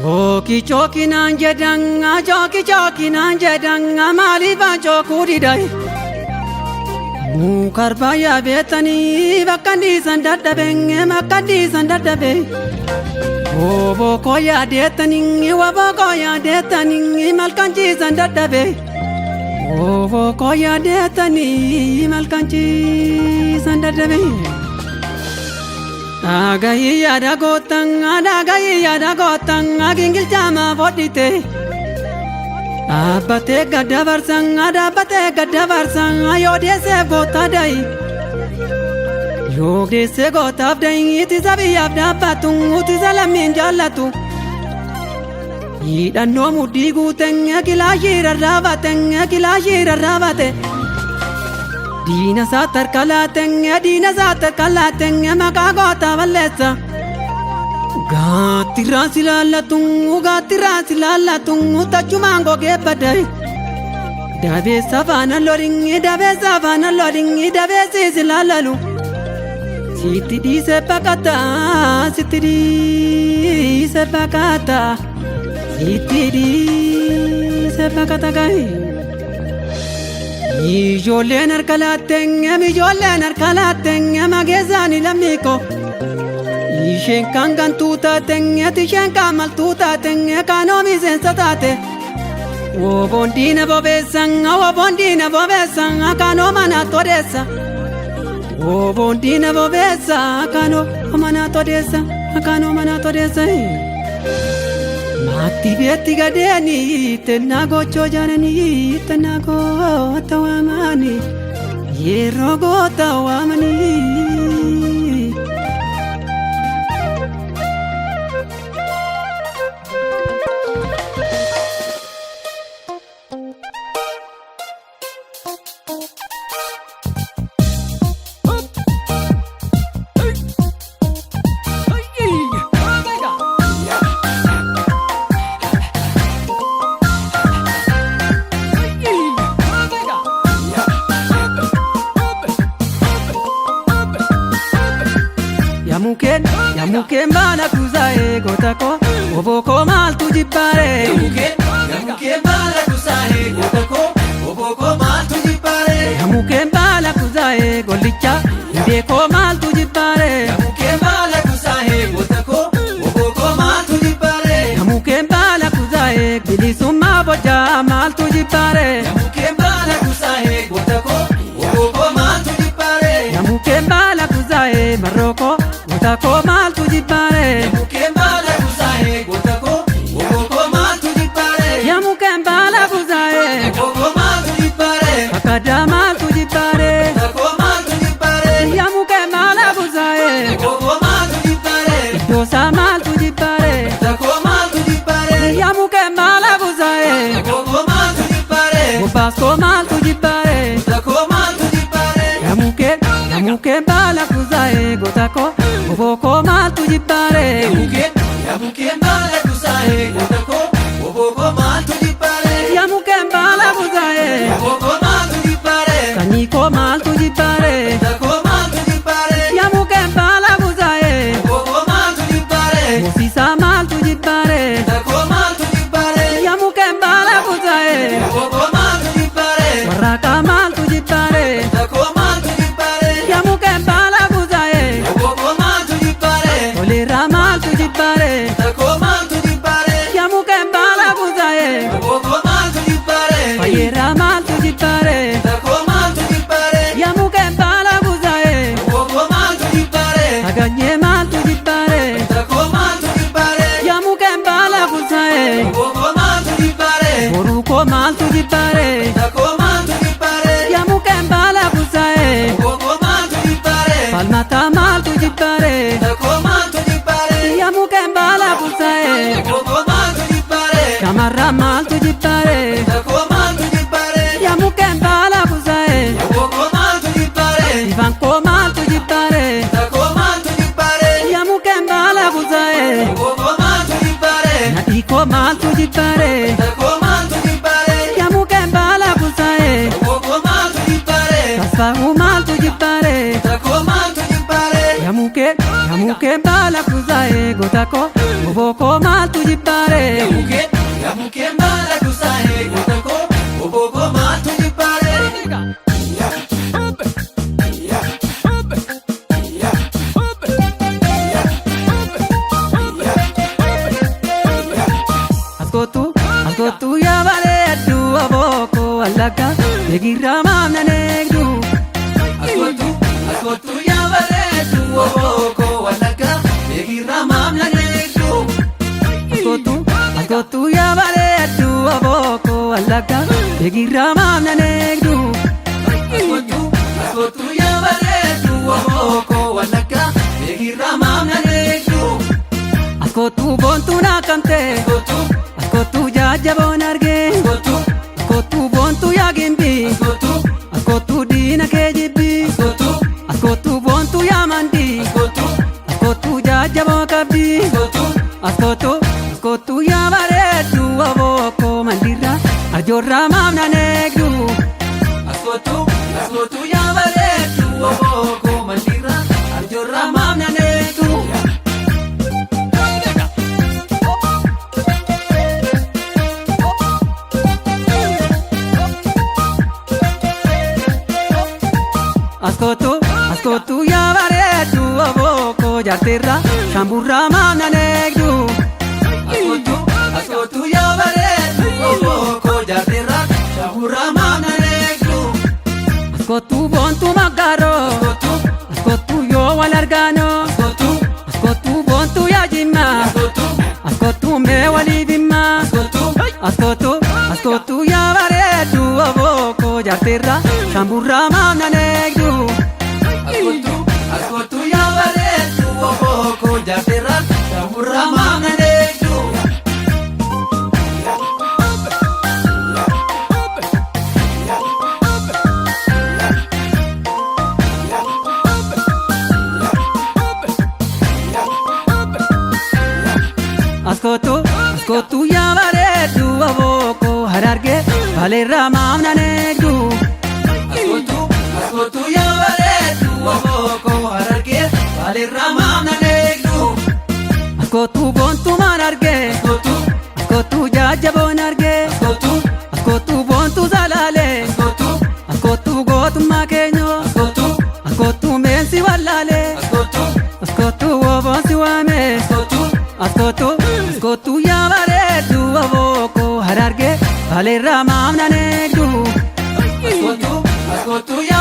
Oki choki nanje danga, choki nanje danga, maliba chokuri dai. Mukarbaya betani, vakandi sandada benge, makandi sandada be. Obo koya detani, wabo koya detani, malkanchi sandada be. Obo koya detani, malkanchi sandada be. Agayi yada gotang, agingil jama vodite. Abate gadabarsang, ayode se gotadai. Yogde se gotavdai, itizabi abda patung, utizalamin jalatu. Ida no mudigu tenge, kilashira ravate. Dina satar kalatenge, makagota valesa. Gatira silalatung, tachumango gepadai. Dabe savana loring, dabe silalalu. Sitidi sepakata. Sitidi sepakata gai. Mijole narkalatenge, magezani lamiko. Ishen kangan tuta tenge, tishen kamal tuta tenge, kanomi sensatate. Wobondina bobesang, kano mana todesa. Wobondina bobesa, kano mana todesa. Mati beti gadeni, tenago chojanani, tenago tawamani, yerogo tawamani. Yamuken bana kuzae gotako, oboko mal tujipare. Yamuken bana kuzae gotako, oboko mal tujipare. Yamuken bana kuzae golicha, deko mal tujipare. Yamuken bana kuzae gotako, oboko mal tujipare. Yamuken bana kuzae bilisuma boja mal tujipare. Yamuken bana kuzae gotako, oboko mal tujipare. Yamuken bana kuzae Maroko. Gotako mal tujipare. Yamuken bala kuzae gotako. Oboko mal tujipare. Yamuken bala kuzae. Oboko mal tujipare. Akada mal tujipare. Gotako mal tujipare. Yamuken bala kuzae. Oboko mal tujipare. Dosa mal tujipare. Gotako mal tujipare. Yamuken bala kuzae. Oboko mal tujipare. Gopasko mal tujipare. Gotako mal tujipare. Yamuken bala kuzae gotako. Oboko mal tujipare. Yamuken bala kuzae gotako. Oboko mal tujipare. Yamuken bala kuzae. Oboko mal tujipare. Kaniko mal tujipare. Gotako mal tujipare. Yamuken bala kuzae. Oboko mal tujipare. Mofisa mal tujipare. Gotako mal tujipare. Yamuken bala kuzae. Oboko mal tujipare. Waraka mal tujipare. Gotako mal tujipare. Yamuken bala kuzae. Oboko mal tujipare. Olera mal tujipare. Gotako mal tujipare. Yamuken bala kuzae. Oboko mal tujipare. Fayera mal tujipare. Gotako mal tujipare. Yamuken bala kuzae. Oboko mal tujipare. Aganye mal tujipare. Gotako mal tujipare. Yamuken bala kuzae. Oboko mal tujipare. Boruko mal tujipare. Gotako mal tujipare. Yamuken bala kuzae. Oboko mal tujipare. Palmata mal tujipare. Gotako mal tujipare. Yamuken bala kuzae. Oboko mal tujipare. Kamara mal tujipare. Gotako mal tujipare. Yamuken bala kuzae. Oboko mal tujipare. Ivanko mal tujipare. Gotako mal tujipare. Yamuken bala kuzae. Oboko mal tujipare. Nadiko mal tujipare. Gotako mal tujipare. Yamuken bala kuzae. Oboko mal tujipare. Tasfahu mal tujipare. Gotako mal tujipare. Yamuken mukeen baala kuusaa'ee goota koo oboo koo maaltu jibbaare. Yaa mukeen baala kuusaa'ee goota koo oboo koo maaltu jibbaare. Askootu yaa bareeddu oboo koo wallagga eegirraa maamnan eegdu. Askootu yaa bareeddu oboo koo wallagga eegirraa maamnan eegdu. Askootu yaa bareeddu oboo koo wallagga eegirraa maamnan eegdu. Askootu yaa bareeddu oboo koo wallagga eegirraa maamnan eegdu. Askootu boontuu naakamte. Askootu jajjaboon argee. Askootu boontuu yaa gimbii. Askootu diina kee jibbii. Askootu boontuu yaa mandii. Askootu jajjaboo qabdii. Askootu yaa bareeddu oboo koo mandiirra arjoorraa maamnan eegdu. Askootu yaa bareeddu oboo koo mandiirra arjoorraa maamnan eegdu. Askootu yaa bareeddu oboo koo jaarteerra shamburraa maamnan eegdu. Askootu yaa bareeddu oboo koo jaarteerra shamburraa maamnan eegdu. Askootu boontuu maggaaroo. Askootu yoo wal argaanoo. Askootu boontuu yaa jimmaa. Askootu mee waliif himmaa. Askootu yaa bareeddu oboo koo jaarteerra shamburraa maamnan eegdu. Askootu yaa bareeddu oboo koo jaarteerra shamburraa maamnan eegdu. Askootu yaa bareeddu oboo koo harargee baleerraa maamnan eegdu. Askootu yaa bareeddu oboo koo harargee baleerraa maamnan eegdu. Askootu boontuu maan argee. Askootu jajjaboon argee. Askootu boontuu salaalee. Askootu gootummaa keenyoo. Askootu meensi wallaalee. Askootu oboon si waamee. Askootu yaa bareeddu oboo koo harargee baleerraa maamnan eegdu. Askootu yaa